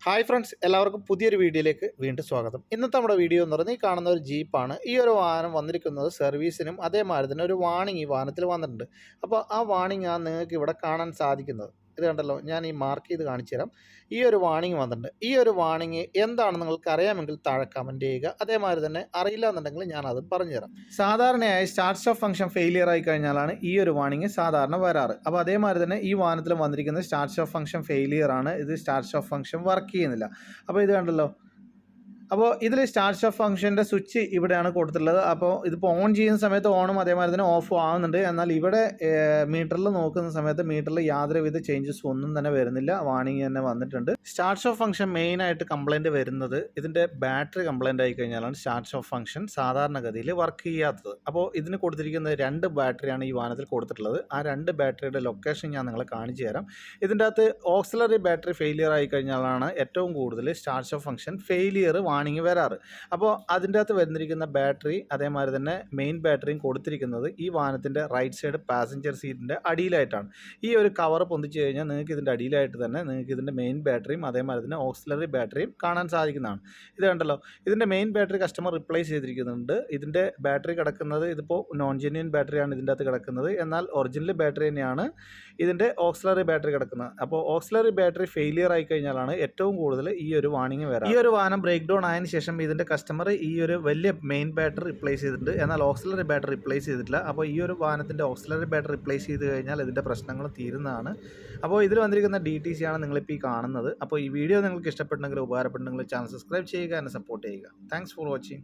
Hi friends, എല്ലാവർക്കും പുതിയൊരു വീഡിയോയിലേക്ക് വീണ്ടും സ്വാഗതം. ഇന്നത്തെ നമ്മുടെ വീഡിയോ എന്ന് പറയുന്നത് ഈ കാണുന്ന ഒരു ജീപ്പാണ്. ഈ ഒരു വാഹനം വന്നിരിക്കുന്നത് സർവീസിനും അതേമാതിരി തന്നെ ഒരു വാണിംഗ് ഈ വാഹനത്തിൽ വന്നിട്ടുണ്ട്. അപ്പോൾ ആ വാണിംഗ് ആണ് നിങ്ങൾക്ക് ഇവിടെ കാണാൻ സാധിക്കുന്നത്. ഇത് കണ്ടല്ലോ, ഞാൻ ഈ മാർക്ക് ചെയ്ത് കാണിച്ചു തരാം. ഈ ഒരു വാണിംഗ് വന്നിട്ടുണ്ട്. ഈ ഒരു വാണിംഗ് എന്താണെന്ന് നിങ്ങൾക്ക് അറിയാമെങ്കിൽ താഴെ കമൻറ്റ് ചെയ്യുക. അതേമാതിരി തന്നെ അറിയില്ല എന്നുണ്ടെങ്കിൽ ഞാൻ അത് പറഞ്ഞുതരാം. സാധാരണയായി സ്റ്റാർട്ട് ഓഫ് ഫംഗ്ഷൻ ഫെയിലിയർ ആയി കഴിഞ്ഞാലാണ് ഈ ഒരു വാണിംഗ് സാധാരണ വരാറ്. അപ്പോൾ അതേമാതിരി തന്നെ ഈ വാഹനത്തിൽ വന്നിരിക്കുന്നത് സ്റ്റാർട്ട് ഓഫ് ഫംഗ്ഷൻ ഫെയിലിയർ ആണ്. ഇത് സ്റ്റാർട്ട് ഓഫ് ഫംഗ്ഷൻ വർക്ക് ചെയ്യുന്നില്ല. അപ്പോൾ ഇത് കണ്ടല്ലോ, അപ്പോൾ ഇതിൽ സ്റ്റാർട്ട് ഓഫ് ഫംഗ്ഷൻ്റെ സ്വിച്ച് ഇവിടെയാണ് കൊടുത്തിട്ടുള്ളത്. അപ്പോൾ ഇതിപ്പോൾ ഓൺ ചെയ്യുന്ന സമയത്ത് ഓണും അതേമാതിരി തന്നെ ഓഫും ആവുന്നുണ്ട്. എന്നാൽ ഇവിടെ മീറ്ററിൽ നോക്കുന്ന സമയത്ത് മീറ്ററിൽ യാതൊരുവിധ ചേഞ്ചസ് ഒന്നും തന്നെ വരുന്നില്ല. വാണിംഗ് തന്നെ വന്നിട്ടുണ്ട്. സ്റ്റാർട്ട് ഓഫ് ഫംഗ്ഷൻ മെയിനായിട്ട് കംപ്ലയിൻറ്റ് വരുന്നത് ഇതിൻ്റെ ബാറ്ററി കംപ്ലയിൻ്റ് ആയി കഴിഞ്ഞാലാണ് സ്റ്റാർട്ട് ഓഫ് ഫംഗ്ഷൻ സാധാരണഗതിയിൽ വർക്ക് ചെയ്യാത്തത്. അപ്പോൾ ഇതിന് കൊടുത്തിരിക്കുന്ന 2 ബാറ്ററിയാണ് ഈ വാഹനത്തിൽ കൊടുത്തിട്ടുള്ളത്. ആ 2 ബാറ്ററിയുടെ ലൊക്കേഷൻ ഞാൻ നിങ്ങളെ കാണിച്ചു തരാം. ഇതിൻ്റെ അകത്ത് ഓക്സിലറി ബാറ്ററി ഫെയിലിയർ ആയി കഴിഞ്ഞാലാണ് ഏറ്റവും കൂടുതൽ start of function failure warning വരാറ്. അപ്പോൾ അതിൻ്റെ അകത്ത് വരുന്നിരിക്കുന്ന ബാറ്ററി അതേമാതിരി തന്നെ മെയിൻ ബാറ്ററിയും കൊടുത്തിരിക്കുന്നത് ഈ വാഹനത്തിൻ്റെ റൈറ്റ് സൈഡ് പാസഞ്ചർ സീറ്റിൻ്റെ അടിയിലായിട്ടാണ്. ഈ ഒരു കവർ പൊന്തിച്ച് കഴിഞ്ഞാൽ നിങ്ങൾക്ക് ഇതിൻ്റെ അടിയിലായിട്ട് തന്നെ നിങ്ങൾക്ക് ഇതിൻ്റെ മെയിൻ ബാറ്ററിയും അതേമാതിരി തന്നെ ഓക്സിലറി ബാറ്ററിയും കാണാൻ സാധിക്കുന്നതാണ്. ഇത് കണ്ടല്ലോ, ഇതിൻ്റെ മെയിൻ ബാറ്ററി കസ്റ്റമർ റിപ്ലേസ് ചെയ്തിരിക്കുന്നുണ്ട്. ഇതിൻ്റെ ബാറ്ററി കിടക്കുന്നത് ഇതിപ്പോൾ നോൺ ജെന്യൂൻ ബാറ്ററിയാണ് ഇതിൻ്റെ അകത്ത് കിടക്കുന്നത്. എന്നാൽ ഒറിജിനൽ ബാറ്ററി തന്നെയാണ് ഇതിൻ്റെ ഓക്സിലറി ബാറ്ററി കിടക്കുന്നത്. അപ്പോൾ ഓക്സിലറി ബാറ്ററി ഫെയിലിയർ ആയി കഴിഞ്ഞാലാണ് ഏറ്റവും കൂടുതൽ ഈ ഒരു വാണിംഗ് വരാം. ഈ ഒരു വാഹനം ബ്രേക്ക് ഡൗൺ ആയതിനു ശേഷം ഇതിൻ്റെ കസ്റ്റമർ ഈ ഒരു വലിയ മെയിൻ ബാറ്ററി റിപ്ലേസ് ചെയ്തിട്ടുണ്ട്. എന്നാൽ ഓക്സിലറി ബാറ്ററി റിപ്ലേസ് ചെയ്തിട്ടില്ല. അപ്പോൾ ഈ ഒരു വാഹനത്തിൻ്റെ ഓക്സിലറി ബാറ്ററി റിപ്ലേസ് ചെയ്ത് കഴിഞ്ഞാൽ ഇതിൻ്റെ പ്രശ്നങ്ങൾ തീരുന്നതാണ്. അപ്പോൾ ഇതിൽ വന്നിരിക്കുന്ന DTC ആണ് നിങ്ങളിപ്പോൾ ഈ കാണുന്നത്. അപ്പോൾ ഈ വീഡിയോ നിങ്ങൾക്ക് ഇഷ്ടപ്പെട്ടെങ്കിൽ ഉപകാരപ്പെട്ടെങ്കിൽ ചാനൽ സബ്സ്ക്രൈബ് ചെയ്യുക, എന്നെ സപ്പോർട്ട് ചെയ്യുക. Thanks for watching.